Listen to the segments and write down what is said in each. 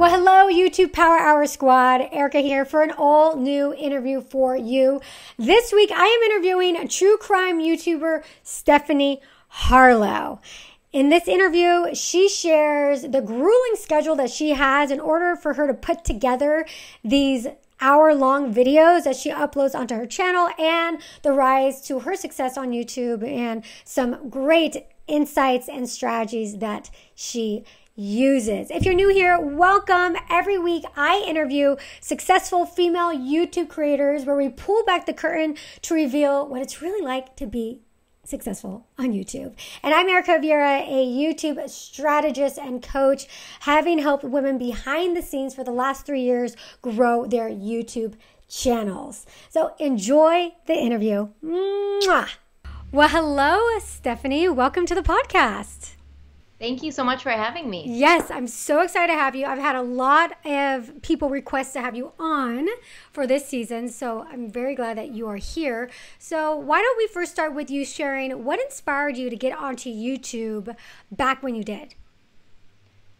Well, hello, YouTube Power Hour Squad. Erika here for an all-new interview for you. This week, I am interviewing true crime YouTuber Stephanie Harlowe. In this interview, she shares the grueling schedule that she has in order for her to put together these hour-long videos that she uploads onto her channel and the rise to her success on YouTube and some great insights and strategies that she uses. If you're new here, welcome. Every week I interview successful female YouTube creators where we pull back the curtain to reveal what it's really like to be successful on YouTube. And I'm Erika Vieira, a YouTube strategist and coach, having helped women behind the scenes for the last 3 years grow their YouTube channels. So enjoy the interview. Mwah! Well, hello, Stephanie. Welcome to the podcast. Thank you so much for having me. Yes, I'm so excited to have you. I've had a lot of people request to have you on for this season, so I'm very glad that you are here. So why don't we first start with you sharing what inspired you to get onto YouTube back when you did?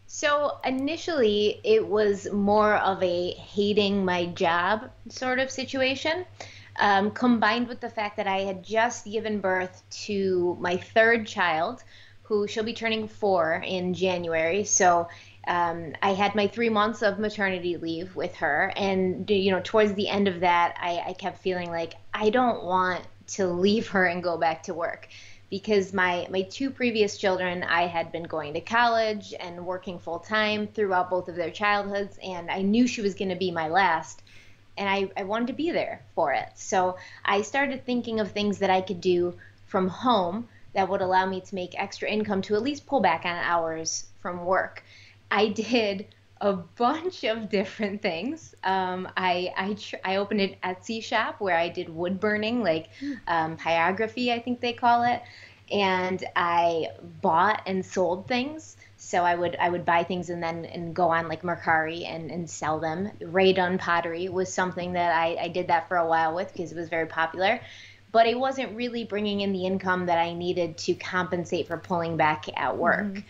So initially, it was more of a hating my job sort of situation, combined with the fact that I had just given birth to my third child, who she'll be turning 4 in January. So I had my 3 months of maternity leave with her. And, towards the end of that, I kept feeling like I don't want to leave her and go back to work, because my 2 previous children, I had been going to college and working full time throughout both of their childhoods. And I knew she was going to be my last. And I wanted to be there for it. So I started thinking of things that I could do from home that would allow me to make extra income to at least pull back on hours from work. I did a bunch of different things. I opened an Etsy shop where I did wood burning, like pyrography, I think they call it. And I bought and sold things. So I would buy things and go on like Mercari and sell them. Ray Dunn pottery was something that I did that for a while with because it was very popular. But it wasn't really bringing in the income that I needed to compensate for pulling back at work. Mm-hmm.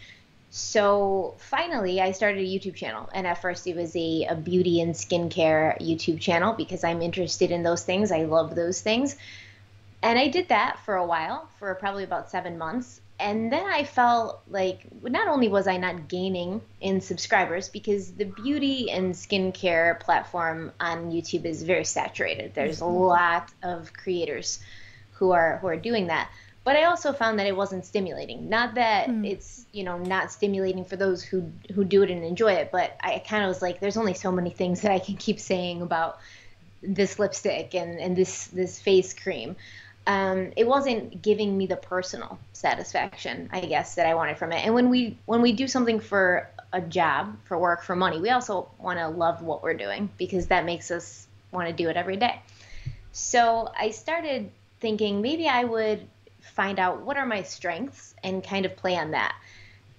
So finally, I started a YouTube channel. And at first, it was a beauty and skincare YouTube channel because I'm interested in those things. I love those things. And I did that for a while, for probably about 7 months. And then I felt like not only was I not gaining in subscribers, because the beauty and skincare platform on YouTube is very saturated. There's a lot of creators who are doing that. But I also found that it wasn't stimulating. Not that it's, not stimulating for those who do it and enjoy it, but I kind of was like, there's only so many things that I can keep saying about this lipstick and this face cream. It wasn't giving me the personal satisfaction, I guess, that I wanted from it. And when we do something for a job, for work, for money, we also want to love what we're doing because that makes us want to do it every day. So I started thinking maybe I would find out what are my strengths and kind of play on that.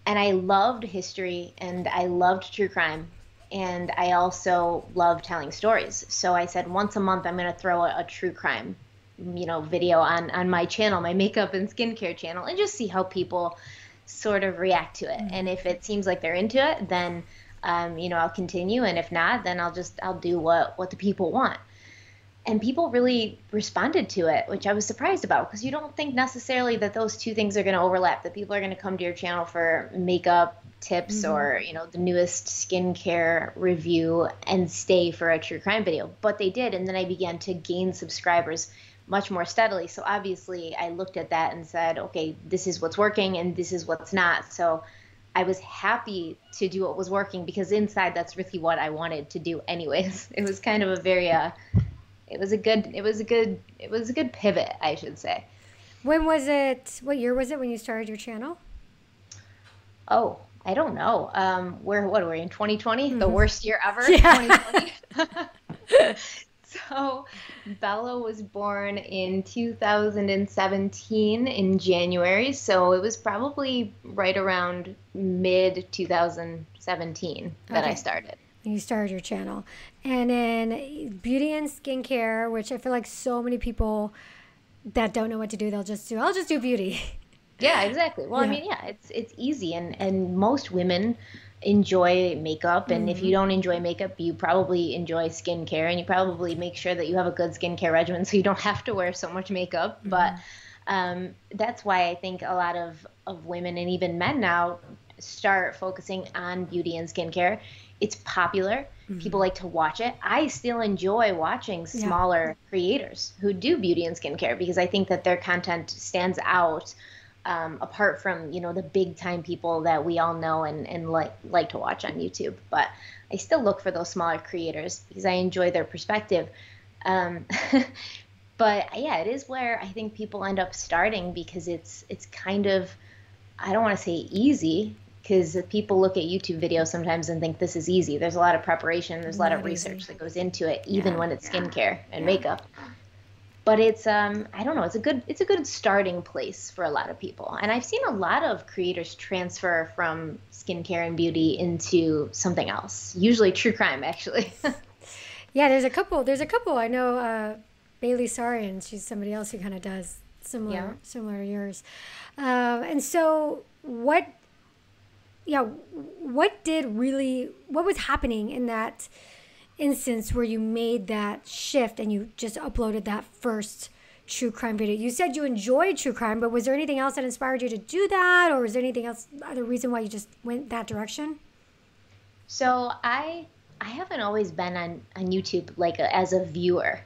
And I loved history and I loved true crime. And I also love telling stories. So I said once a month I'm going to throw a true crime video on my channel, my makeup and skincare channel, and just see how people sort of react to it. And if it seems like they're into it, then I'll continue, and if not, then I'll do what the people want. And people really responded to it, which I was surprised about, because you don't think necessarily that those two things are going to overlap, that people are going to come to your channel for makeup tips or the newest skincare review and stay for a true crime video. But they did, and then I began to gain subscribers much more steadily. So obviously I looked at that and said, okay, this is what's working and this is what's not. So I was happy to do what was working, because inside that's really what I wanted to do anyways. It was kind of a very it was a good pivot, I should say. When was it? What year was it when you started your channel? Oh, I don't know. What were we in 2020? The worst year ever. Yeah. 2020. So Bella was born in 2017 in January, so it was probably right around mid 2017 that I started. You started your channel. And in beauty and skincare, which I feel like so many people that don't know what to do, I'll just do beauty. Yeah, exactly. Well, yeah. I mean, yeah, it's easy, and most women enjoy makeup, and if you don't enjoy makeup, you probably enjoy skincare, and you probably make sure that you have a good skincare regimen so you don't have to wear so much makeup. But that's why I think a lot of women and even men now start focusing on beauty and skincare. It's popular. People like to watch it. I still enjoy watching smaller creators who do beauty and skincare because I think that their content stands out apart from, the big time people that we all know and like to watch on YouTube. But I still look for those smaller creators because I enjoy their perspective. But yeah, it is where I think people end up starting because it's kind of, I don't want to say easy, because people look at YouTube videos sometimes and think this is easy. There's a lot of preparation. There's a lot of research that goes into it, even when it's skincare and makeup. But it's, I don't know, it's a good starting place for a lot of people. And I've seen a lot of creators transfer from skincare and beauty into something else, usually true crime, actually. Yeah, there's a couple. I know Bailey Sarian, she's somebody else who kind of does similar to yours. And so what was happening in that instance where you made that shift and you just uploaded that first true crime video? You said you enjoyed true crime, but was there anything else that inspired you to do that, or was there anything else, other reason why you just went that direction? So I haven't always been on YouTube as a viewer.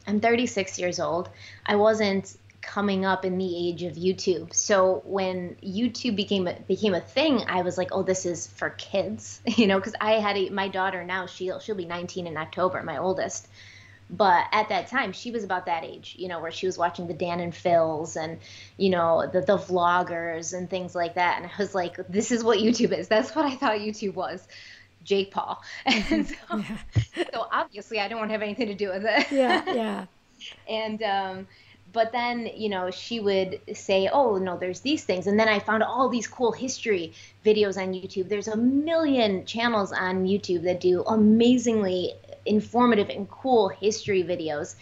I'm 36 years old. I wasn't coming up in the age of YouTube. So when YouTube became a thing, I was like, oh, this is for kids, because I had my daughter now, she'll be 19 in October, my oldest. But at that time, she was about that age, where she was watching the Dan and Phils and, the vloggers and things like that. And I was like, this is what YouTube is. That's what I thought YouTube was. Jake Paul. And so obviously I don't want to have anything to do with it. Yeah. And, but then, she would say, oh, no, there's these things. And then I found all these cool history videos on YouTube. There's a million channels on YouTube that do amazingly informative and cool history videos.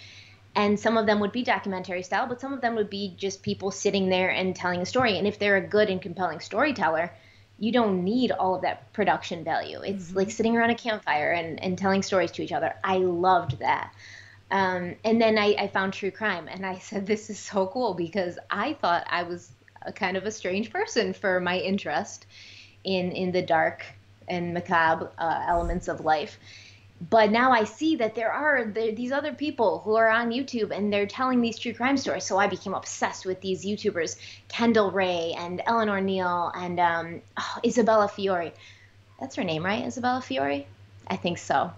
And some of them would be documentary style, but some of them would be just people sitting there and telling a story. And if they're a good and compelling storyteller, you don't need all of that production value. It's like sitting around a campfire and telling stories to each other. I loved that. And then I found true crime, and I said, this is so cool, because I thought I was a kind of a strange person for my interest in the dark and macabre elements of life. But now I see that there are these other people who are on YouTube and they're telling these true crime stories. So I became obsessed with these YouTubers, Kendall Ray and Eleanor Neal and Isabella Fiore. That's her name, right? Isabella Fiore? I think so.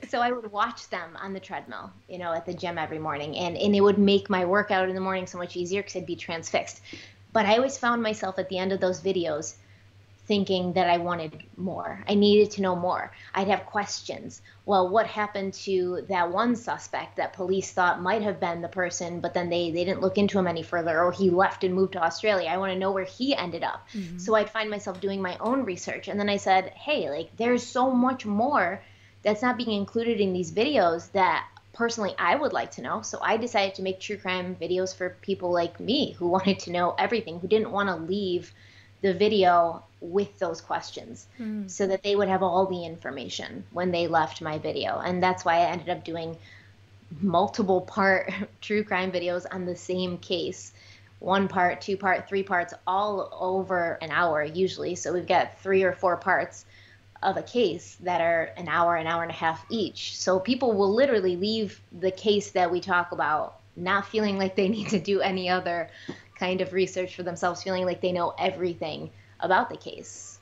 So I would watch them on the treadmill, at the gym every morning. And it would make my workout in the morning so much easier because I'd be transfixed. But I always found myself at the end of those videos thinking that I wanted more. I needed to know more. I'd have questions. Well, what happened to that one suspect that police thought might have been the person, but then they didn't look into him any further, or he left and moved to Australia. I want to know where he ended up. So I'd find myself doing my own research. And then I said, hey, there's so much more that's not being included in these videos that personally I would like to know. So I decided to make true crime videos for people like me who wanted to know everything, who didn't want to leave the video with those questions, so that they would have all the information when they left my video. And that's why I ended up doing multiple part true crime videos on the same case, 1 part, 2 part, 3 parts, all over an hour usually. So we've got 3 or 4 parts of a case that are an hour and a half each. So people will literally leave the case that we talk about not feeling like they need to do any other kind of research for themselves, feeling like they know everything about the case.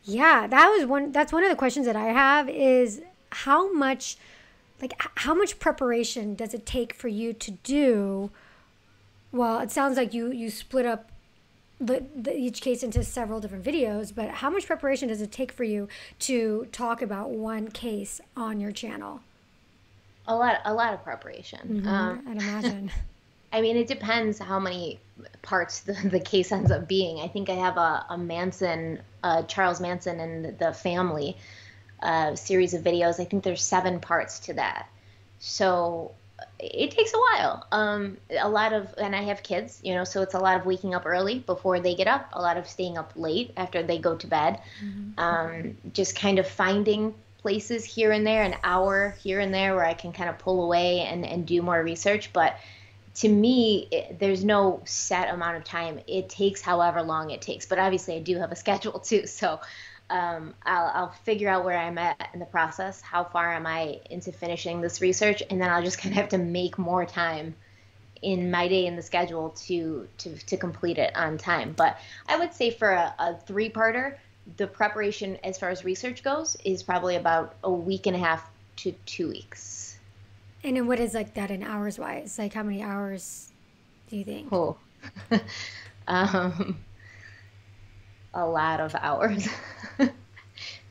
Yeah, that's one of the questions that I have is how much preparation does it take for you to do? Well, it sounds like you split up each case into several different videos, but how much preparation does it take for you to talk about one case on your channel? A lot of preparation. I'd imagine. I mean, it depends how many parts the case ends up being. I think I have a Charles Manson and the family series of videos. I think there's 7 parts to that. So it takes a while. A lot of, and I have kids, so it's a lot of waking up early before they get up, a lot of staying up late after they go to bed, just kind of finding places here and there, an hour here and there where I can kind of pull away and do more research. But to me, there's no set amount of time. It takes however long it takes. But obviously, I do have a schedule too. So I'll figure out where I'm at in the process, how far am I into finishing this research, and then I'll just kind of have to make more time in my day in the schedule to complete it on time. But I would say for a three-parter, the preparation as far as research goes is probably about a week and a half to 2 weeks. And then what is like that in hours wise? Like how many hours do you think? Oh, a lot of hours.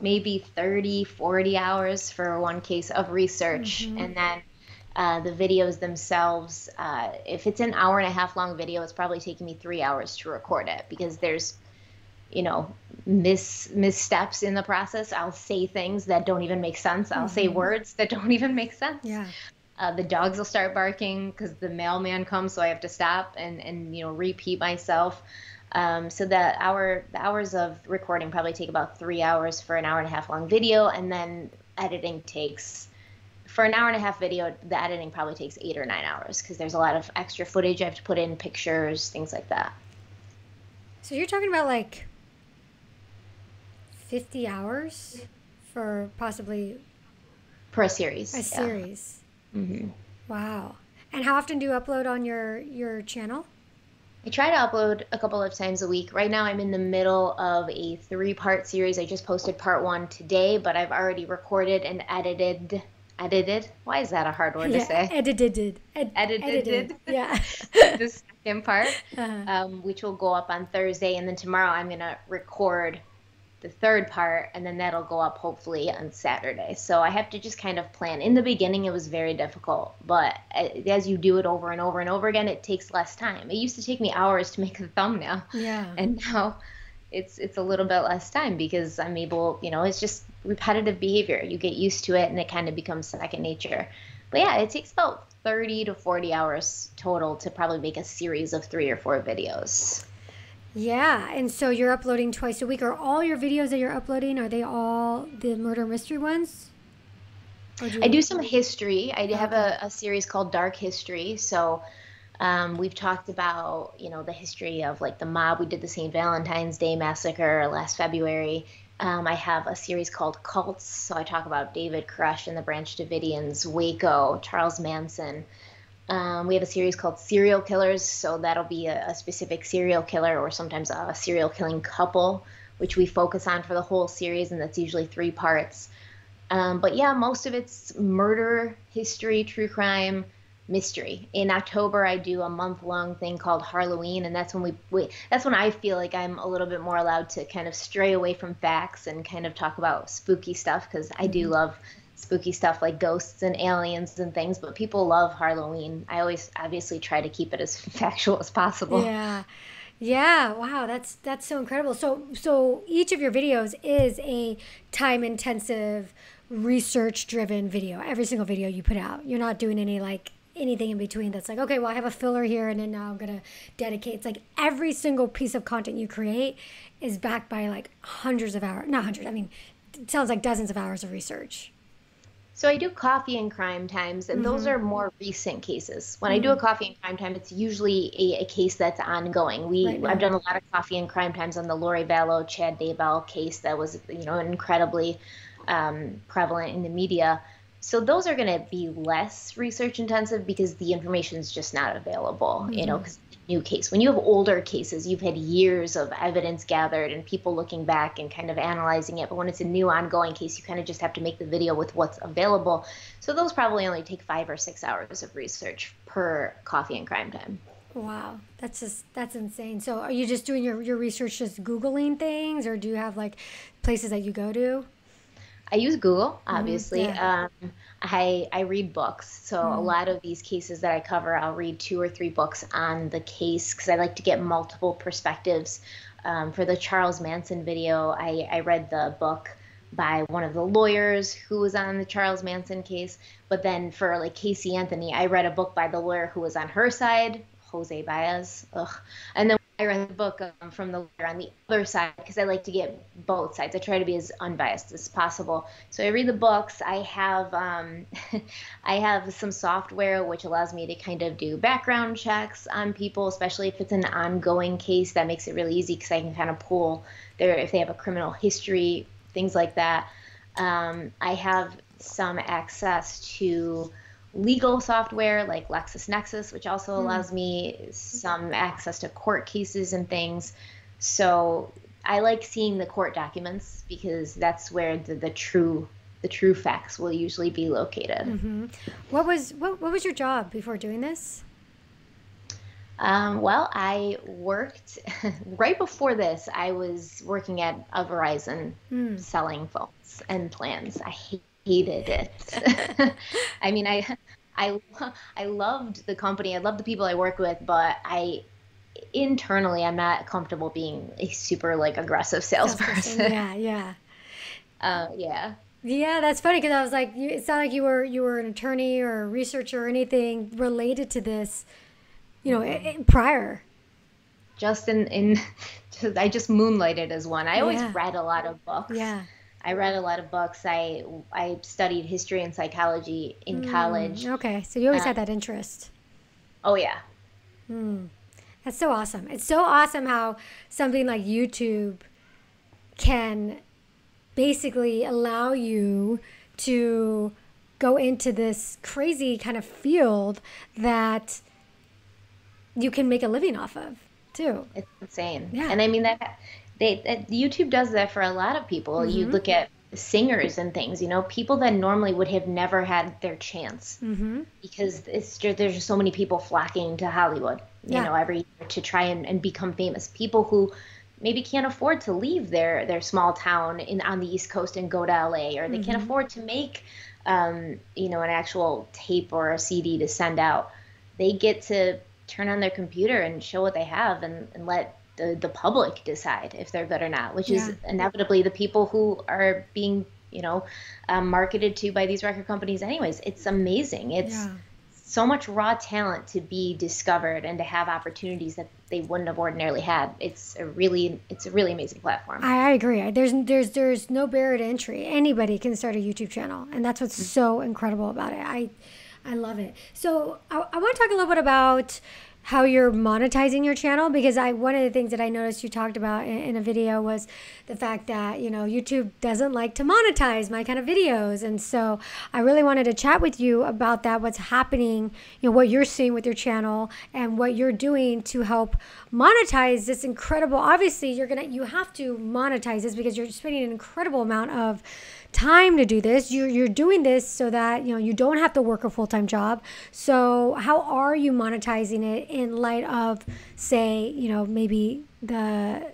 Maybe 30, 40 hours for one case of research. And then the videos themselves, if it's an hour and a half long video, it's probably taking me 3 hours to record it because there's, missteps in the process. I'll say things that don't even make sense. I'll say words that don't even make sense. Yeah. The dogs will start barking because the mailman comes, so I have to stop and repeat myself. So the hours of recording probably take about 3 hours for an hour and a half long video, and then editing takes, for an hour and a half video, the editing probably takes 8 or 9 hours because there's a lot of extra footage I have to put in, pictures, things like that. So you're talking about like 50 hours for possibly for a series. A series. Mm-hmm. Wow. And how often do you upload on your channel? I try to upload a couple of times a week. Right now I'm in the middle of a 3-part series. I just posted part 1 today, but I've already recorded and edited. Why is that a hard word to say? Edited. Yeah. The second part, which will go up on Thursday. And then tomorrow I'm going to record the third part, and then that'll go up hopefully on Saturday. So I have to just kind of plan. In the beginning, it was very difficult, but as you do it over and over and over again, it takes less time. It used to take me hours to make a thumbnail. Yeah. And now it's a little bit less time because I'm able, it's just repetitive behavior. You get used to it and it kind of becomes second nature. But yeah, it takes about 30 to 40 hours total to probably make a series of 3 or 4 videos. Yeah, and so you're uploading twice a week. Are all your videos that you're uploading, are they all the murder mystery ones? I do some history. I have a series called Dark History. So we've talked about, the history of like the mob. We did the St. Valentine's Day massacre last February. I have a series called Cults. So I talk about David Koresh and the Branch Davidians, Waco, Charles Manson. We have a series called Serial Killers, so that'll be a specific serial killer or sometimes a serial killing couple, which we focus on for the whole series, and that's usually 3 parts. But yeah, most of it's murder, history, true crime, mystery. In October, I do a month-long thing called Halloween, and that's when that's when I feel like I'm a little bit more allowed to kind of stray away from facts and kind of talk about spooky stuff, because I do love spooky stuff like ghosts and aliens and things, but people love Halloween. I always obviously try to keep it as factual as possible. Yeah. Wow, that's so incredible. So each of your videos is a time-intensive, research-driven video. Every single video you put out. You're not doing anything in between that's like, okay, well, I have a filler here and then now I'm going to dedicate. It's like every single piece of content you create is backed by like hundreds of hours. Not hundreds, I mean, it sounds like dozens of hours of research. So I do coffee and crime times, and those are more recent cases. When I do a coffee and crime time, it's usually a case that's ongoing. I've done a lot of coffee and crime times on the Lori Vallow, Chad Daybell case that was, incredibly prevalent in the media. So those are going to be less research intensive because the information is just not available, because it's a new case. When you have older cases, you've had years of evidence gathered and people looking back and kind of analyzing it. But when it's a new ongoing case, you kind of just have to make the video with what's available. So those probably only take 5 or 6 hours of research per coffee and crime time. Wow, that's insane. So are you just doing your research just Googling things, or do you have like places that you go to? I use Google, obviously. I read books. So a lot of these cases that I cover, I'll read 2 or 3 books on the case because I like to get multiple perspectives. For the Charles Manson video, I read the book by one of the lawyers who was on the Charles Manson case. But then for like Casey Anthony, I read a book by the lawyer who was on her side, Jose Baez. Ugh. And then I read the book from the lawyer on the other side because I like to get both sides. I try to be as unbiased as possible. So I read the books. I have I have some software which allows me to kind of do background checks on people, especially if it's an ongoing case. That makes it really easy because I can kind of pull if they have a criminal history, things like that. I have some access to legal software like LexisNexis, which also allows me some access to court cases and things. So I like seeing the court documents because that's where the true facts will usually be located. Mm-hmm. What was your job before doing this? Well, I worked right before this. I was working at a Verizon selling phones and plans. I hated it. I mean, I loved the company. I loved the people I worked with, but internally, I'm not comfortable being a super like aggressive salesperson. Yeah. Yeah. Yeah, that's funny because I was like, it's not like you were an attorney or a researcher or anything related to this, prior. Just I just moonlighted as one. I always read a lot of books. Yeah. I read a lot of books. I studied history and psychology in college. Okay, so you always had that interest. Oh, yeah. That's so awesome. It's so awesome how something like YouTube can basically allow you to go into this crazy kind of field that you can make a living off of, too. It's insane. Yeah. And I mean, YouTube does that for a lot of people. You look at singers and things, people that normally would have never had their chance because there's just so many people flocking to Hollywood, every year to try and become famous. People who maybe can't afford to leave their small town on the East Coast and go to LA, or they can't afford to make, an actual tape or a CD to send out. They get to turn on their computer and show what they have and let the public decide if they're good or not, which is inevitably the people who are being, marketed to by these record companies anyways. It's amazing. It's so much raw talent to be discovered and to have opportunities that they wouldn't have ordinarily had. It's a really amazing platform. I agree. There's no barrier to entry. Anybody can start a YouTube channel, and that's what's so incredible about it. I love it. So I want to talk a little bit about how you're monetizing your channel, because one of the things that I noticed you talked about in a video was the fact that, YouTube doesn't like to monetize my kind of videos. And so I really wanted to chat with you about that, what's happening, what you're seeing with your channel and what you're doing to help monetize this incredible, obviously you have to monetize this because you're spending an incredible amount of time to do this. You're doing this so that you don't have to work a full-time job. So how are you monetizing it in light of, say, maybe the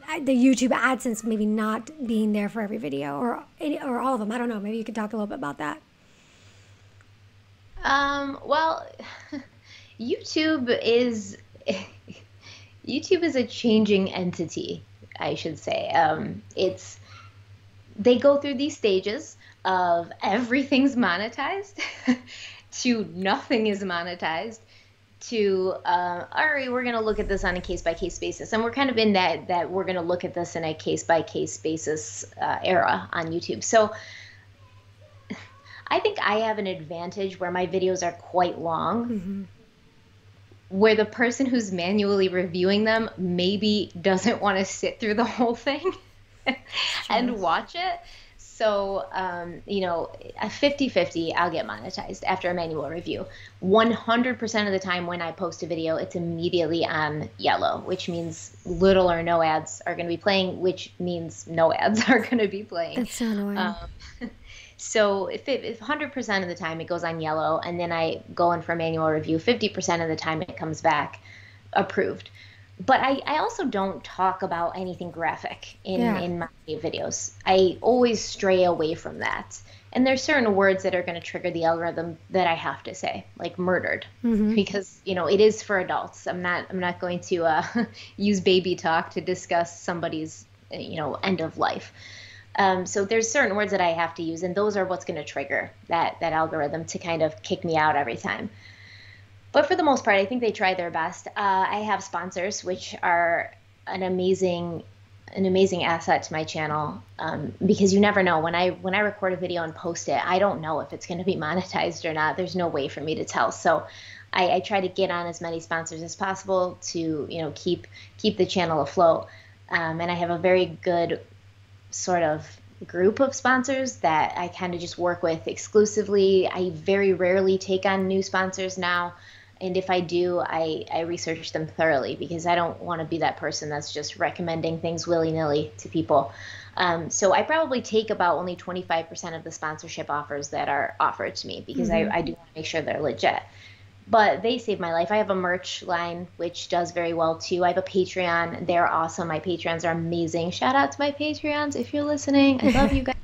YouTube AdSense maybe not being there for every video or all of them? I don't know. Maybe you could talk a little bit about that. Well, YouTube is a changing entity, I should say. They go through these stages of everything's monetized to nothing is monetized to, all right, we're going to look at this on a case-by-case basis. And we're kind of in that we're going to look at this in a case-by-case basis era on YouTube. So I think I have an advantage where my videos are quite long, where the person who's manually reviewing them maybe doesn't want to sit through the whole thing and watch it. So, a 50-50, I'll get monetized after a manual review. 100% of the time when I post a video, it's immediately on yellow, which means little or no ads are going to be playing, which means no ads are going to be playing. That's so annoying. So if 100% of the time it goes on yellow, and then I go in for manual review, 50% of the time it comes back approved. But I also don't talk about anything graphic in my videos. I always stray away from that. And there's certain words that are going to trigger the algorithm that I have to say, like murdered, because, it is for adults. I'm not going to use baby talk to discuss somebody's, end of life. So there's certain words that I have to use, and those are what's going to trigger that algorithm to kind of kick me out every time. But for the most part, I think they try their best. I have sponsors, which are an amazing asset to my channel, because you never know. When I record a video and post it, I don't know if it's going to be monetized or not. There's no way for me to tell. So I try to get on as many sponsors as possible to keep the channel afloat. And I have a very good sort of group of sponsors that I kind of just work with exclusively. I very rarely take on new sponsors now. And if I do, I research them thoroughly, because I don't want to be that person that's just recommending things willy-nilly to people. So I probably take about only 25% of the sponsorship offers that are offered to me, because I do want to make sure they're legit. But they saved my life. I have a merch line, which does very well too. I have a Patreon. They're awesome. My Patreons are amazing. Shout out to my Patreons if you're listening. I love you guys.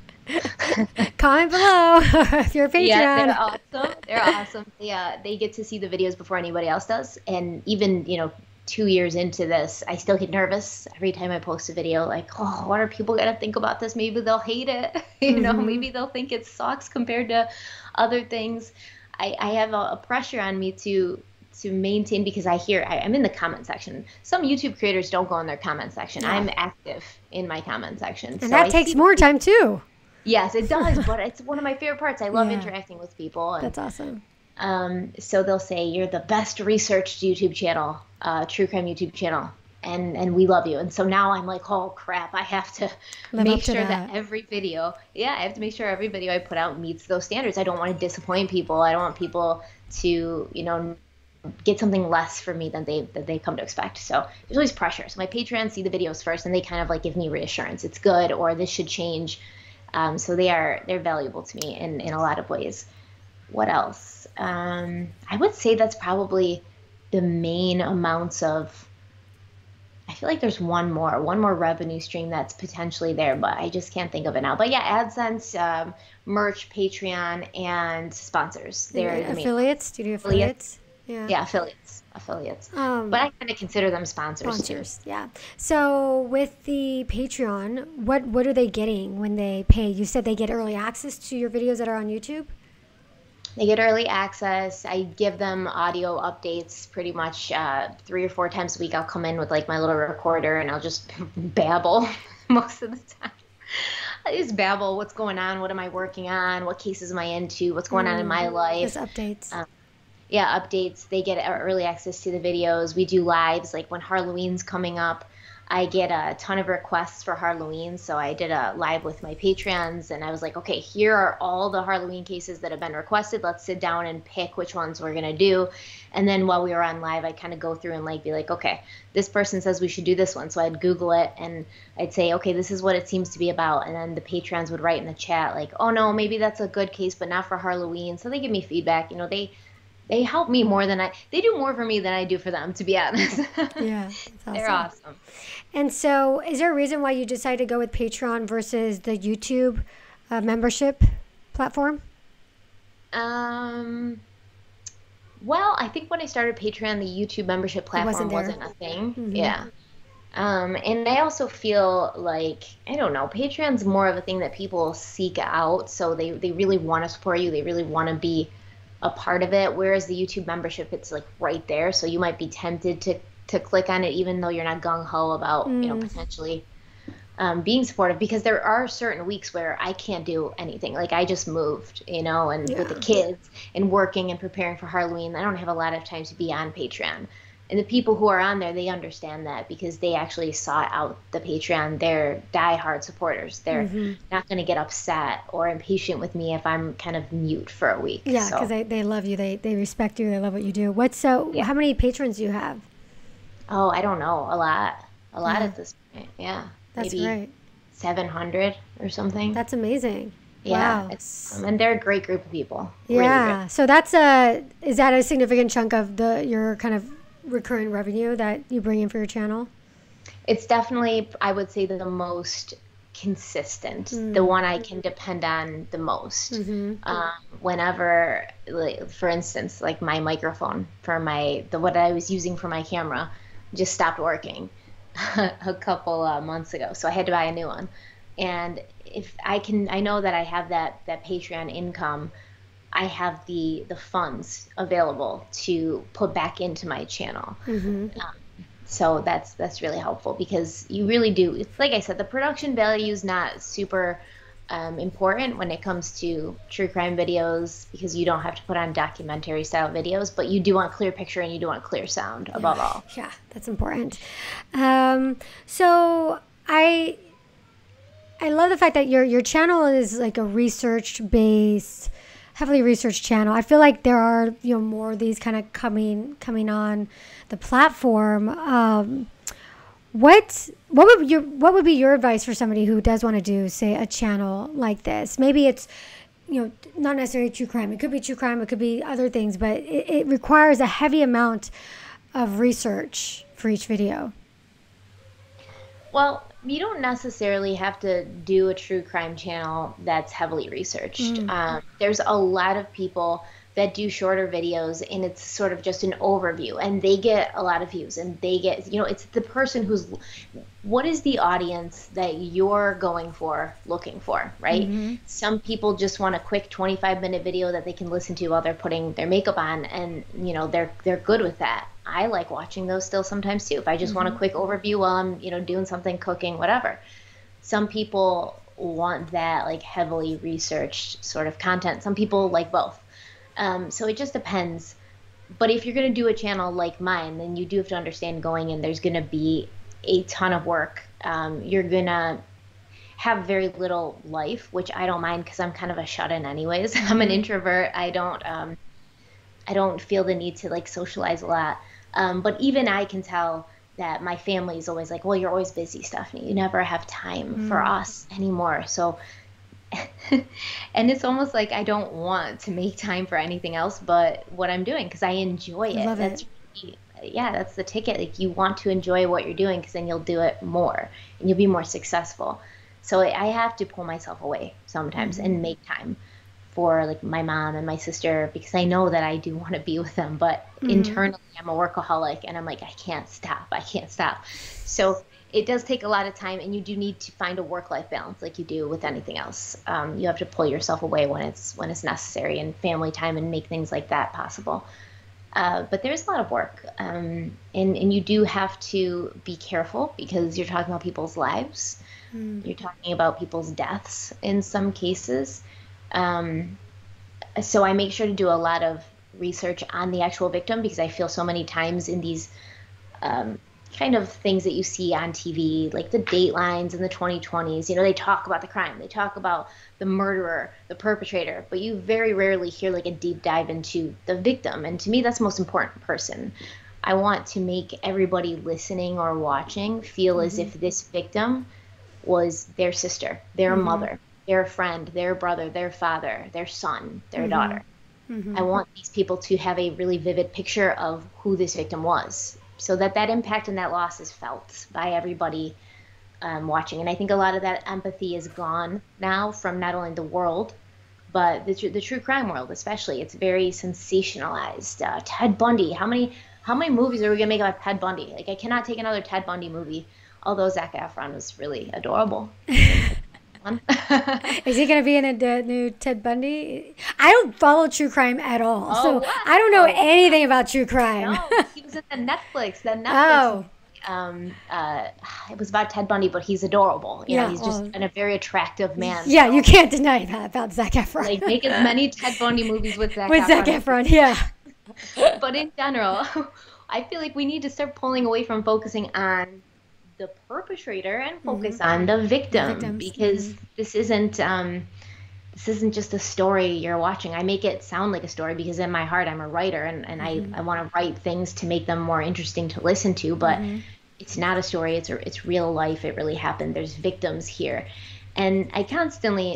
Comment below if you're a Patreon. Yeah, they're awesome. They're awesome. Yeah, they get to see the videos before anybody else does. And even 2 years into this, I still get nervous every time I post a video. Like, oh, what are people gonna think about this? Maybe they'll hate it. Maybe they'll think it sucks compared to other things. I have a pressure on me to maintain, because I'm in the comment section. Some YouTube creators don't go in their comment section. Yeah. I'm active in my comment section. And so that takes more time too. Yes, it does, but it's one of my favorite parts. I love interacting with people. And, that's awesome. So they'll say, you're the best researched YouTube channel, true crime YouTube channel, and we love you. And so now I'm like, oh crap, I have to make sure that every video, I have to make sure every video I put out meets those standards. I don't want to disappoint people. I don't want people to, get something less from me than they come to expect. So there's always pressure. So my Patreons see the videos first, and they kind of like give me reassurance. It's good, or this should change. So they're valuable to me in a lot of ways. What else? I would say that's probably the main amounts of. I feel like there's one more revenue stream that's potentially there, but I just can't think of it now. But yeah, AdSense, merch, Patreon, and sponsors. They're the main affiliates. Do you do affiliates? Yeah, affiliates. But I kind of consider them sponsors too. Yeah. So with the Patreon, what are they getting when they pay? You said they get early access to your videos that are on YouTube? They get early access. I give them audio updates pretty much 3 or 4 times a week. I'll come in with like my little recorder, and I'll just babble most of the time. I just babble. What's going on? What am I working on? What cases am I into? What's going on in my life? Just updates. Updates. They get early access to the videos. We do lives, like when Halloween's coming up. I get a ton of requests for Halloween, so I did a live with my Patreons, and I was like, okay, here are all the Halloween cases that have been requested. Let's sit down and pick which ones we're going to do. And then while we were on live, I'd kind of go through and like be like, okay, this person says we should do this one. So I'd Google it, and I'd say, okay, this is what it seems to be about. And then the Patreons would write in the chat like, oh, no, maybe that's a good case, but not for Halloween. So they give me feedback. They help me more than they do more for me than I do for them, to be honest. Yeah, that's awesome. They're awesome. And so is there a reason why you decided to go with Patreon versus the YouTube membership platform? Well, I think when I started Patreon, the YouTube membership platform wasn't a thing. Mm-hmm. Yeah. And I also feel like, I don't know, Patreon's more of a thing that people seek out. So they really want to support you. They really want to be a part of it, whereas the YouTube membership, it's like right there, so you might be tempted to click on it even though you're not gung-ho about potentially being supportive, because there are certain weeks where I can't do anything. Like I just moved, and with the kids and working and preparing for Halloween, I don't have a lot of time to be on Patreon. And the people who are on there, they understand that, because they actually sought out the Patreon. They're diehard supporters. They're not going to get upset or impatient with me if I'm kind of mute for a week. Yeah, because they love you. They respect you. They love what you do. How many patrons do you have? Oh, I don't know. A lot at this point. Yeah. That's maybe great. 700 or something. That's amazing. Yeah, wow. And they're a great group of people. Yeah. Really, so is that a significant chunk of your kind of recurring revenue that you bring in for your channel? It's definitely, I would say, the most consistent, the one I can depend on the most. Whenever, like, for instance, like my microphone for what I was using for my camera just stopped working a couple months ago, so I had to buy a new one. And if I know that I have that Patreon income, I have the funds available to put back into my channel. So that's really helpful, because you really do, like I said, the production value is not super important when it comes to true crime videos, because you don't have to put on documentary style videos, but you do want clear picture and you do want clear sound above all. Yeah, that's important. So I love the fact that your channel is like a research-based, heavily researched channel. I feel like there are, more of these kind of coming on the platform. What would be your advice for somebody who does want to do, say, a channel like this? Maybe it's, not necessarily true crime. It could be true crime. It could be other things, but it requires a heavy amount of research for each video. Well, you don't necessarily have to do a true crime channel that's heavily researched. There's a lot of people that do shorter videos, and it's sort of just an overview, and they get a lot of views, and they get, it's the person what is the audience that you're looking for, right? Some people just want a quick 25-minute video that they can listen to while they're putting their makeup on, and they're good with that. I like watching those still sometimes too, if I just want a quick overview while I'm doing something, cooking, whatever. Some people want that like heavily researched sort of content. Some people like both. So it just depends. But if you're going to do a channel like mine, then you do have to understand going in, there's going to be a ton of work. You're going to have very little life, which I don't mind, because I'm kind of a shut-in anyways. I'm an introvert. I don't feel the need to like socialize a lot. But even I can tell that my family is always like, well, you're always busy, Stephanie. You never have time for us anymore. So and it's almost like I don't want to make time for anything else but what I'm doing, because I enjoy it. That's the ticket. Like, you want to enjoy what you're doing, because then you'll do it more and you'll be more successful. So I have to pull myself away sometimes and make time for like my mom and my sister, because I know that I do want to be with them, but internally I'm a workaholic, and I'm like, I can't stop. So it does take a lot of time, and you do need to find a work-life balance like you do with anything else. You have to pull yourself away when it's necessary, and family time, and make things like that possible. But there's a lot of work, and you do have to be careful, because you're talking about people's lives. You're talking about people's deaths in some cases. So I make sure to do a lot of research on the actual victim, because I feel so many times in these kind of things that you see on TV, like the Datelines in the 2020s, they talk about the crime, they talk about the murderer, the perpetrator, but you very rarely hear like a deep dive into the victim. And to me, that's the most important person. I want to make everybody listening or watching feel as if this victim was their sister, their mother, their friend, their brother, their father, their son, their daughter. I want these people to have a really vivid picture of who this victim was, so that impact and that loss is felt by everybody watching. And I think a lot of that empathy is gone now from not only the world, but the true crime world especially. It's very sensationalized. Ted Bundy, how many movies are we going to make about Ted Bundy? Like, I cannot take another Ted Bundy movie, although Zac Efron was really adorable. Is he going to be in a new Ted Bundy? I don't follow true crime at all, so wow. I don't know anything about true crime. No, he was in the Netflix. It was about Ted Bundy, but he's adorable. He's just a very attractive man. Yeah, so you can't deny that about Zac Efron. Like, make as many Ted Bundy movies with Zac Efron. With Zac Efron, yeah. But in general, I feel like we need to start pulling away from focusing on the perpetrator and focus on the victim, because this isn't just a story you're watching. I make it sound like a story because in my heart I'm a writer, and I want to write things to make them more interesting to listen to, but it's not a story. It's real life. It really happened. There's victims here. And I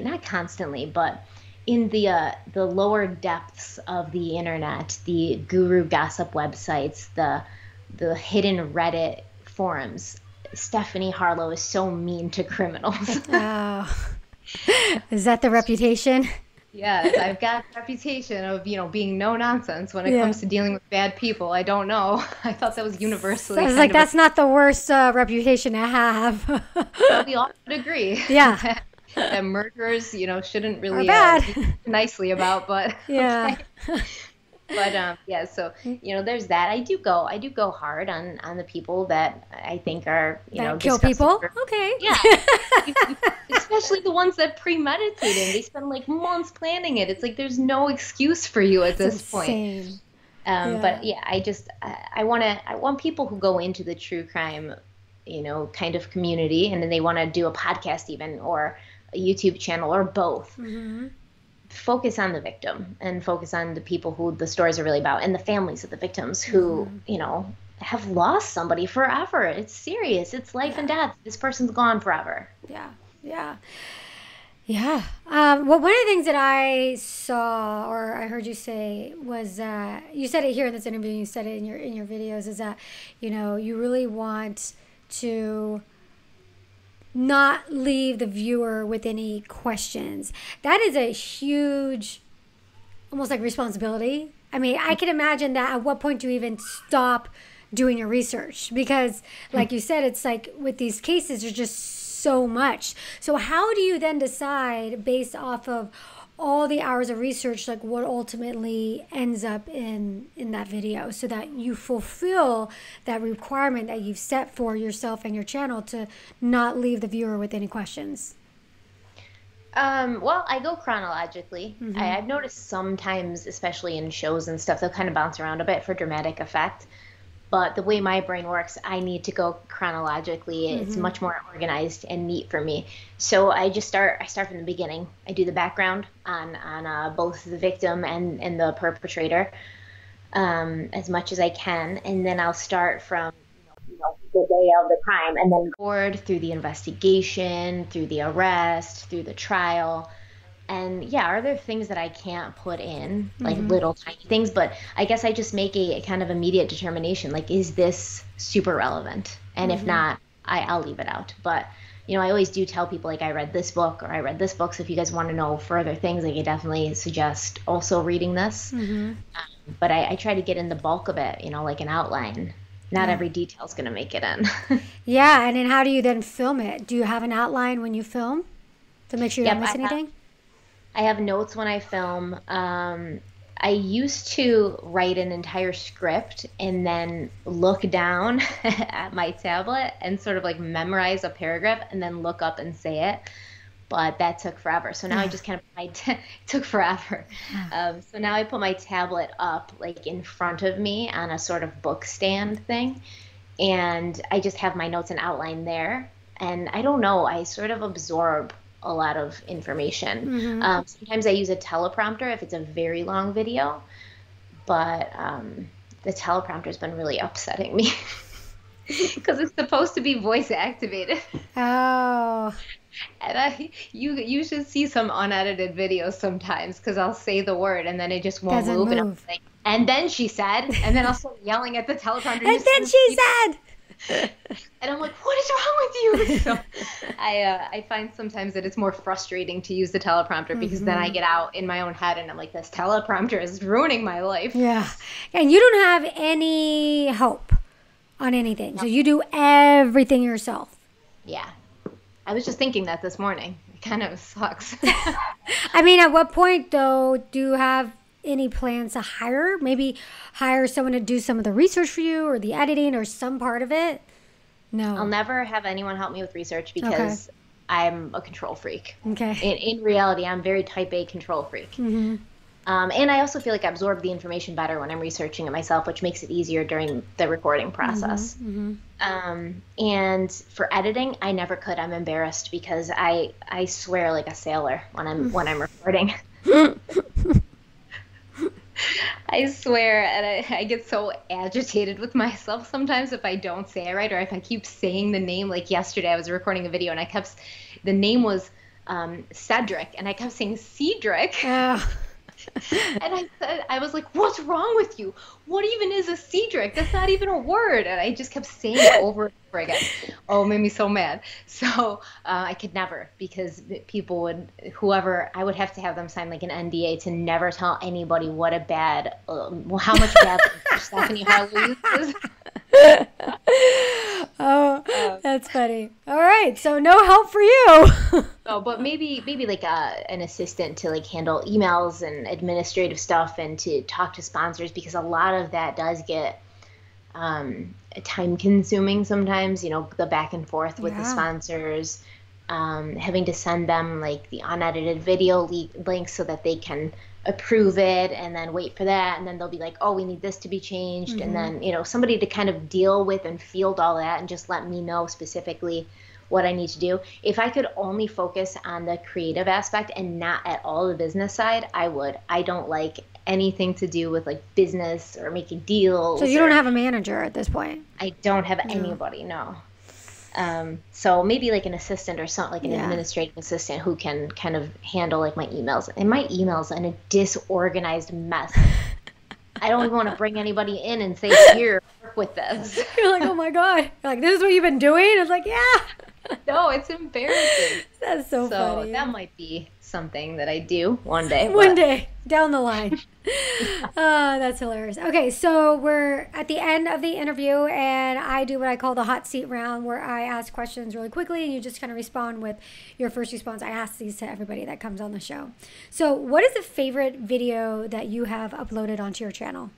not constantly, but in the lower depths of the internet, the guru gossip websites, the hidden Reddit forums, Stephanie Harlowe is so mean to criminals. Oh. Is that the reputation? Yes, I've got a reputation of, being no nonsense when it comes to dealing with bad people. I don't know. I thought that was So I universally was kind like, of a, that's not the worst reputation to have. but we all would agree Yeah. that murderers, shouldn't Are really bad. be nicely about, but Yeah. okay. But yeah, so there's that. I do go hard on the people that I think are, That kill disgusting. people? Okay. Yeah, especially the ones that premeditated. They spend like months planning it. It's like there's no excuse for you at It's this point. insane. But Yeah. yeah, I want people who go into the true crime, kind of community, and then they want to do a podcast even or a YouTube channel or both. Hmm. Focus on the victim and focus on the people who the stories are really about and the families of the victims who, have lost somebody forever. It's serious. It's life and death. This person's gone forever. Yeah. Yeah. Yeah. Well, one of the things that I saw or I heard you say was you said it here in this interview. You said it in your videos. Is that you really want to not leave the viewer with any questions. That is a huge, almost like responsibility. I mean, I can imagine that at what point do you even stop doing your research? Because, like you said, it's like with these cases, there's just so much. So, how do you then decide based off of all the hours of research, like what ultimately ends up in that video, so that you fulfill that requirement that you've set for yourself and your channel to not leave the viewer with any questions? Well, I go chronologically. Mm-hmm. I've noticed sometimes, especially in shows and stuff, they'll kind of bounce around a bit for dramatic effect. But the way my brain works, I need to go chronologically. It's much more organized and neat for me. So I start from the beginning. I do the background on both the victim and the perpetrator as much as I can. And then I'll start from the day of the crime and then forward through the investigation, through the arrest, through the trial. And yeah, are there things that I can't put in, like little tiny things? But I guess I just make a kind of immediate determination, like, is this super relevant? And if not, I'll leave it out. But, I always do tell people, like, I read this book or I read this book. So if you guys want to know further things, I could definitely suggest also reading this. But I try to get in the bulk of it, like an outline. Not every detail is going to make it in. Yeah, and then how do you then film it? Do you have an outline when you film to make sure you don't miss anything? I have notes when I film. I used to write an entire script and then look down at my tablet and sort of like memorize a paragraph and then look up and say it. But that took forever. So now I just kind of, it took forever. So now I put my tablet up like in front of me on a sort of book stand thing. And I just have my notes and outline there. And I don't know, I sort of absorb a lot of information. Sometimes I use a teleprompter if it's a very long video, but the teleprompter has been really upsetting me because it's supposed to be voice activated. Oh. And you should see some unedited videos sometimes because I'll say the word and then it just won't Doesn't move. move. And I'm like, and then she said, and then I'll start yelling at the teleprompter. And then she said. And I'm like, what is wrong with you? So I find sometimes that it's more frustrating to use the teleprompter because then I get out in my own head and I'm like, this teleprompter is ruining my life. Yeah. And you don't have any hope on anything. So you do everything yourself. Yeah. I was just thinking that this morning. It kind of sucks. I mean, at what point, though, do you have any plans to maybe hire someone to do some of the research for you or the editing or some part of it? No. I'll never have anyone help me with research because I'm a control freak. Okay. In reality, I'm very type A control freak. And I also feel like I absorb the information better when I'm researching it myself, which makes it easier during the recording process. And for editing, I never could. I'm embarrassed because I swear like a sailor when I'm recording. I swear, and I get so agitated with myself sometimes if I don't say it right or if I keep saying the name. Like yesterday, I was recording a video and the name was Cedric, and I kept saying Cedric. And I was like, what's wrong with you? What even is a Cedric? That's not even a word. And I just kept saying it over and over again. Oh, it made me so mad. So I could never, because people would, whoever, I would have to have them sign like an NDA to never tell anybody what a bad, how much bad Stephanie Harlowe uses. Oh, that's funny. All right, so no help for you. Oh, but maybe like an assistant to like handle emails and administrative stuff and to talk to sponsors, because a lot of that does get time consuming sometimes, you know, the back and forth with the sponsors, having to send them like the unedited video links so that they can approve it and then wait for that, and then they'll be like, oh, we need this to be changed, and then, you know, somebody to kind of deal with and field all that and just let me know specifically what I need to do. If I could only focus on the creative aspect and not at all the business side, I would. I don't like anything to do with like business or making deals. So you don't have a manager at this point? I don't have anybody, no. So maybe like an assistant or something, like an administrative assistant who can kind of handle like my emails. And my emails are in a disorganized mess. I don't even want to bring anybody in and say, here, work with this. You're like, oh my God. You're like, this is what you've been doing? It's like, yeah. No, it's embarrassing. That's so funny. So that might be something that I do one day. One day, down the line. That's hilarious. Okay, so we're at the end of the interview, and I do what I call the hot seat round, where I ask questions really quickly, and you just kind of respond with your first response. I ask these to everybody that comes on the show. So what is the favorite video that you have uploaded onto your channel?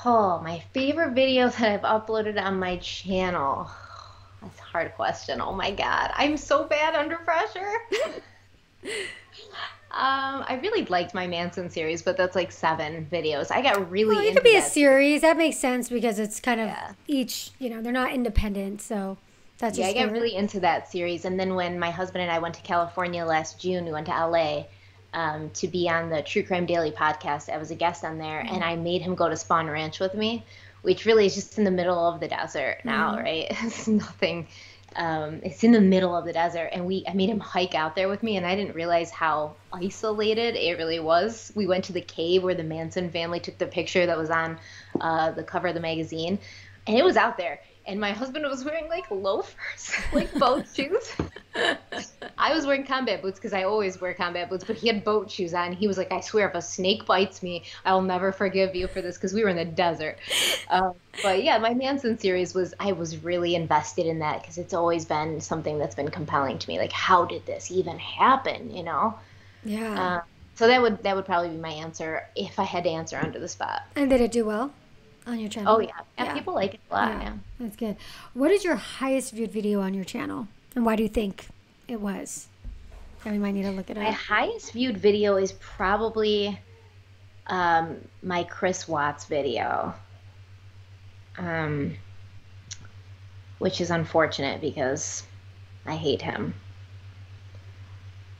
Oh, my favorite video that I've uploaded on my channel. That's a hard question. Oh my God. I'm so bad under pressure. I really liked my Manson series, but that's like 7 videos. I got really into it could be a series. That makes sense because it's kind of each, you know, they're not independent. So that's just I got really into that series. And then when my husband and I went to California last June, we went to LA to be on the True Crime Daily podcast. I was a guest on there, and I made him go to Spawn Ranch with me, which really is just in the middle of the desert now, right? It's nothing. It's in the middle of the desert, and I made him hike out there with me, and I didn't realize how isolated it really was. We went to the cave where the Manson family took the picture that was on the cover of the magazine, and it was out there. And my husband was wearing like loafers, like boat shoes. I was wearing combat boots because I always wear combat boots, but he had boat shoes on. He was like, I swear, if a snake bites me, I'll never forgive you for this, because we were in the desert. But yeah, my Manson series I was really invested in that because it's always been something that's been compelling to me. Like, how did this even happen, you know? Yeah. So that would probably be my answer if I had to answer under the spot. And did it do well on your channel? Oh, yeah. People like it a lot, yeah. That's good. What is your highest viewed video on your channel? And why do you think it was? And we might need to look it up. My highest viewed video is probably my Chris Watts video, which is unfortunate because I hate him.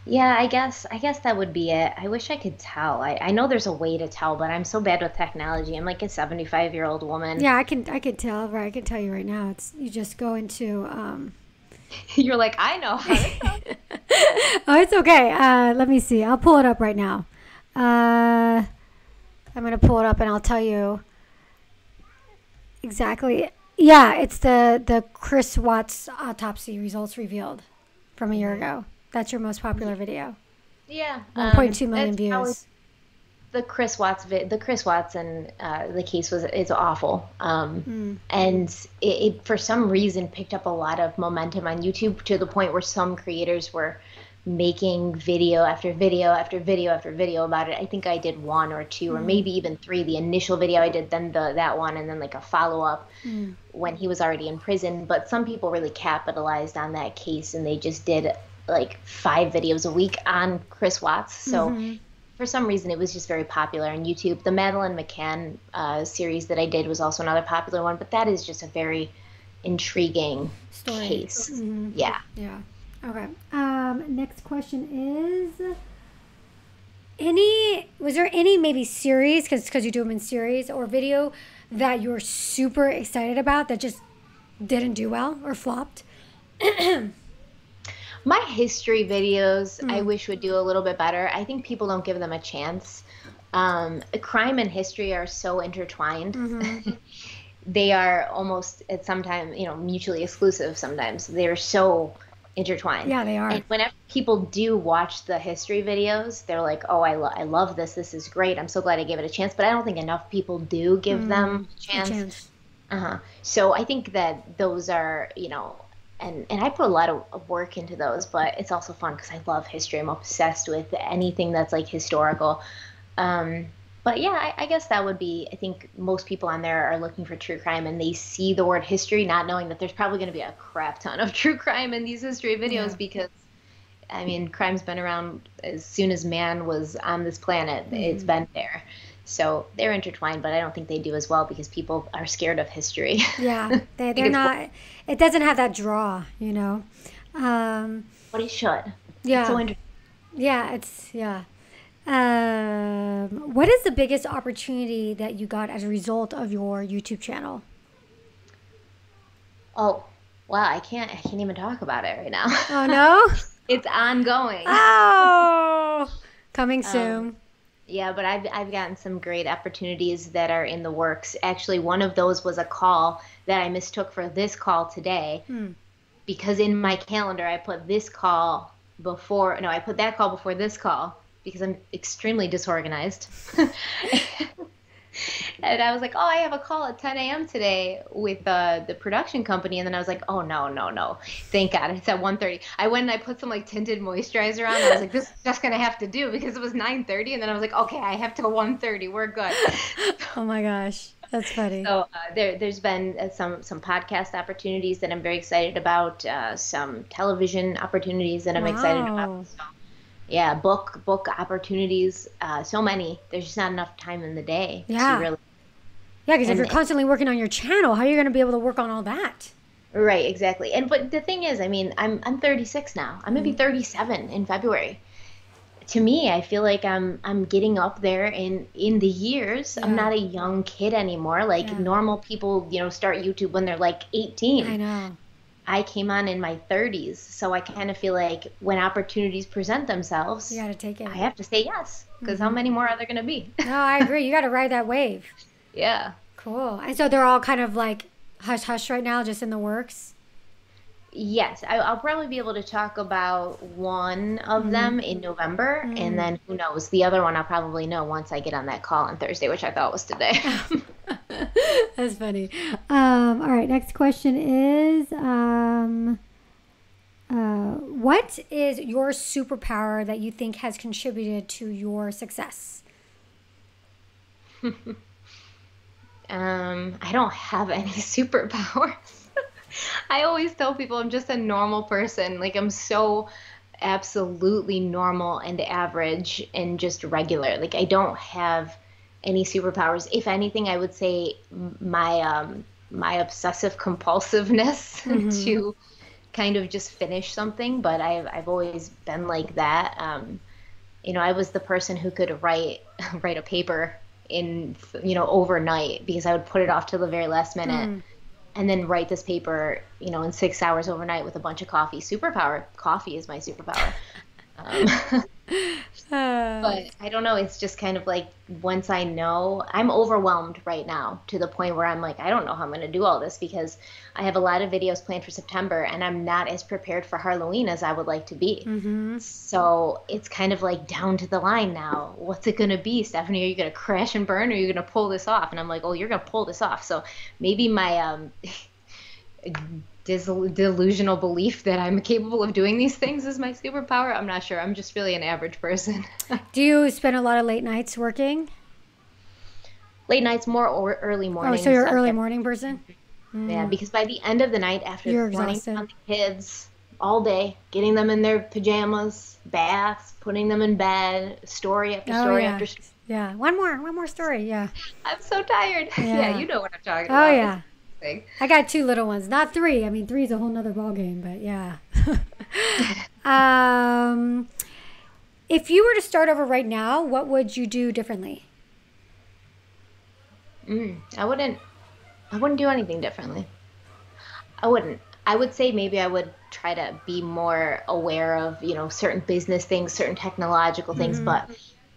Yeah, I guess that would be it. I wish I could tell. I know there's a way to tell, but I'm so bad with technology. I'm like a 75-year-old woman. Yeah, I can tell. Right, I can tell you right now. It's you just go into. You're like, I know how to tell. Oh, it's okay. Let me see. I'll pull it up right now. I'm gonna pull it up and I'll tell you exactly. Yeah, it's the Chris Watts autopsy results revealed from a year ago. That's your most popular video. Yeah. 1.2 million views. The Chris Watts and the case is awful. And it for some reason picked up a lot of momentum on YouTube to the point where some creators were making video after video after video after video about it. I think I did 1 or 2 or maybe even 3. The initial video I did, then that one, and then like a follow-up when he was already in prison. But some people really capitalized on that case, and they just did like 5 videos a week on Chris Watts. So for some reason, it was just very popular on YouTube. The Madeleine McCann series that I did was also another popular one, but that is just a very intriguing case. Yeah. Yeah. Okay. Next question is, was there any maybe series, because you do them in series, or video that you're super excited about that just didn't do well or flopped? My history videos, I wish would do a little bit better. I think people don't give them a chance. Crime and history are so intertwined. They are almost at sometimes, mutually exclusive sometimes. They're so intertwined. Yeah, they are. And whenever people do watch the history videos, they're like, oh, I love this. This is great. I'm so glad I gave it a chance. But I don't think enough people do give them a chance. So I think that those are, and I put a lot of work into those, but it's also fun because I love history. I'm obsessed with anything that's like historical. But yeah, I guess that would be, I think most people on there are looking for true crime and they see the word history, not knowing that there's probably going to be a crap ton of true crime in these history videos because, I mean, crime's been around as soon as man was on this planet. It's been there. So they're intertwined, but I don't think they do as well because people are scared of history. Yeah, they're not, it doesn't have that draw, But it should. Yeah. It's so interesting. Yeah, what is the biggest opportunity that you got as a result of your YouTube channel? Oh, wow, I can't even talk about it right now. Oh, no? It's ongoing. Oh, coming soon. Yeah, but I've gotten some great opportunities that are in the works. Actually, one of those was a call that I mistook for this call today because in my calendar I put this call before, no, I put that call before this call because I'm extremely disorganized. And I was like, oh, I have a call at 10 a.m. today with the production company. And then I was like, oh, no. Thank God. It's at 1:30. I went and I put some like tinted moisturizer on. I was like, this is just going to have to do because it was 9:30. And then I was like, okay, I have till 1:30. We're good. Oh my gosh. That's funny. So there's been some podcast opportunities that I'm very excited about. Some television opportunities that I'm excited about. So, yeah, book opportunities, so many. There's just not enough time in the day to really. Yeah, because if you're constantly working on your channel, how are you going to be able to work on all that? Right, exactly. But the thing is, I mean, I'm 36 now. I'm gonna be 37 in February. To me, I feel like I'm getting up there in the years. I'm not a young kid anymore. Like normal people, start YouTube when they're like 18. I know. I came on in my 30s, so I kind of feel like when opportunities present themselves, you got to take it. I have to say yes, because how many more are there going to be? No, I agree. You got to ride that wave. Yeah. Cool. And so they're all kind of like hush-hush right now, just in the works? Yes. I'll probably be able to talk about one of them in November, and then who knows? The other one I'll probably know once I get on that call on Thursday, which I thought was today. That's funny. All right, next question is, what is your superpower that you think has contributed to your success? I don't have any superpowers. I always tell people I'm just a normal person. Like I'm so absolutely normal and average and just regular. Like I don't have any superpowers. If anything, I would say my obsessive compulsiveness to kind of just finish something. But I've always been like that. I was the person who could write a paper in overnight because I would put it off till the very last minute and then write this paper in 6 hours overnight with a bunch of coffee. Superpower. Coffee is my superpower. But I don't know. It's just kind of like once I know, I'm overwhelmed right now to the point where I'm like, I don't know how I'm going to do all this because I have a lot of videos planned for September and I'm not as prepared for Halloween as I would like to be. So it's kind of like down to the line now. What's it going to be, Stephanie? Are you going to crash and burn or are you going to pull this off? And I'm like, oh, you're going to pull this off. So maybe my delusional belief that I'm capable of doing these things is my superpower. I'm not sure. I'm just really an average person. Do you spend a lot of late nights working? Late nights, more or early mornings. Oh, so you're an early morning person? Yeah, because by the end of the night, after You're running exhausted. on the kids all day, getting them in their pajamas, baths, putting them in bed, story after story after story. Yeah, one more story. Yeah. I'm so tired. Yeah, you know what I'm talking Oh about. yeah. I got 2 little ones, not 3. I mean, 3 is a whole nother ballgame, but yeah. If you were to start over right now, what would you do differently? I wouldn't do anything differently. I wouldn't. I would say maybe I would try to be more aware of, certain business things, certain technological things. But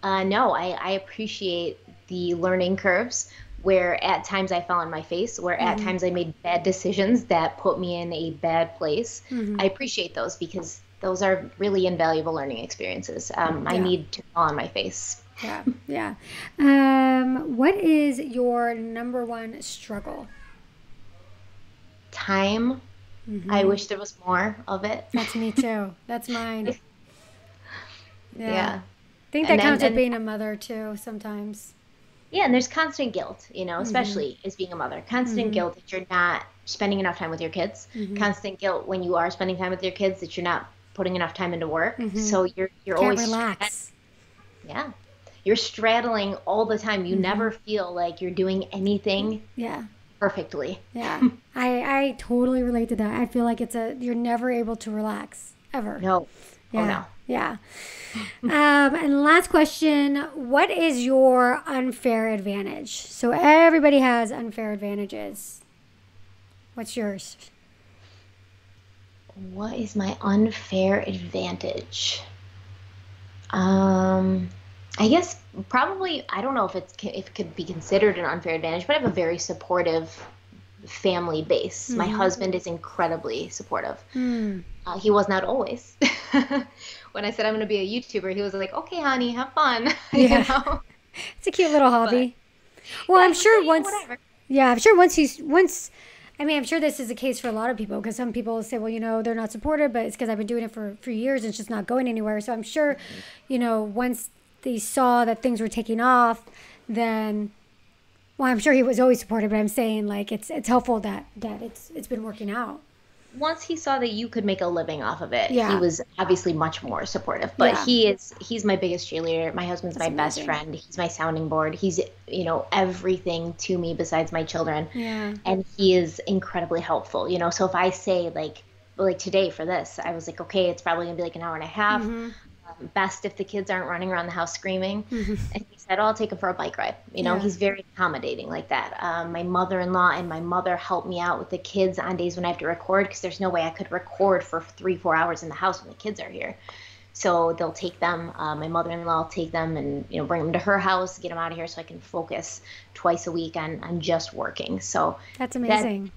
no, I appreciate the learning curves where at times I fell on my face, where at times I made bad decisions that put me in a bad place. I appreciate those because those are really invaluable learning experiences. I need to fall on my face. Yeah, yeah. What is your number one struggle? Time. I wish there was more of it. That's me too. That's mine. Yeah. I think that counts with being a mother too sometimes. Yeah, and there's constant guilt, especially as being a mother. Constant guilt that you're not spending enough time with your kids. Constant guilt when you are spending time with your kids that you're not putting enough time into work. So you're Can't always relax. Yeah. You're straddling all the time. You never feel like you're doing anything perfectly. Yeah. I totally relate to that. I feel like you're never able to relax ever. No. Yeah. Oh, no. Yeah. And last question, what is your unfair advantage? So everybody has unfair advantages. What's yours? What is my unfair advantage? I guess probably, I don't know if it could be considered an unfair advantage, but I have a very supportive family base. My husband is incredibly supportive. He was not always. When I said I'm going to be a YouTuber, he was like, okay, honey, have fun. Yeah. It's a cute little hobby. Well, I'm sure once, I'm sure I'm sure this is the case for a lot of people because some people say, well, they're not supportive, but it's because I've been doing it for years and it's just not going anywhere. So I'm sure, once they saw that things were taking off, then, well, I'm sure he was always supportive, but I'm saying like it's helpful that it's been working out. Once he saw that you could make a living off of it, he was obviously much more supportive. But he's my biggest cheerleader. My husband's my best friend. He's my sounding board. He's, everything to me besides my children. Yeah. And he is incredibly helpful. So if I say like today for this, I was like, okay, it's probably gonna be like an hour and a half. Best if the kids aren't running around the house screaming. And he said, I'll take him for a bike ride. He's very accommodating like that. My mother-in-law and my mother help me out with the kids on days when I have to record because there's no way I could record for 3-4 hours in the house when the kids are here. So they'll take them. My mother-in-law will take them and bring them to her house, get them out of here so I can focus twice a week on just working. So that's amazing.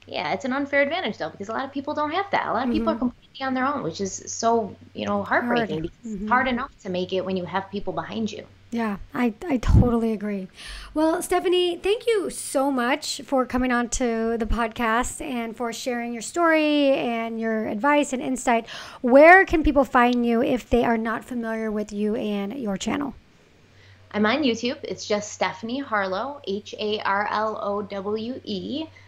Yeah, it's an unfair advantage, though, because a lot of people don't have that. A lot of people are completely on their own, which is so, heartbreaking. Because it's hard enough to make it when you have people behind you. Yeah, I totally agree. Well, Stephanie, thank you so much for coming on to the podcast and for sharing your story and your advice and insight. Where can people find you if they are not familiar with you and your channel? I'm on YouTube. It's just Stephanie Harlowe, Harlowe,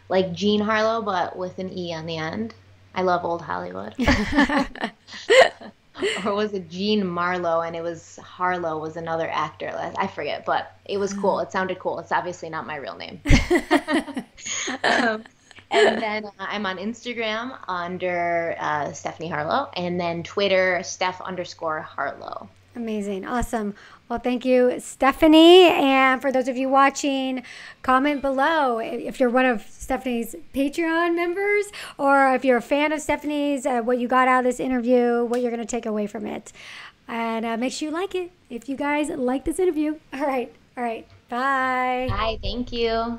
like Jean Harlow, but with an E on the end. I love old Hollywood. Or was it Jean Marlowe, and it was Harlow was another actor. I forget, but it was cool. It sounded cool. It's obviously not my real name. And then I'm on Instagram under Stephanie Harlowe, and then Twitter, Steph_Harlowe. Amazing. Awesome. Well, thank you, Stephanie. And for those of you watching, comment below if you're one of Stephanie's Patreon members or if you're a fan of Stephanie's, what you got out of this interview, what you're going to take away from it. And make sure you like it if you guys like this interview. All right. Bye. Bye. Thank you.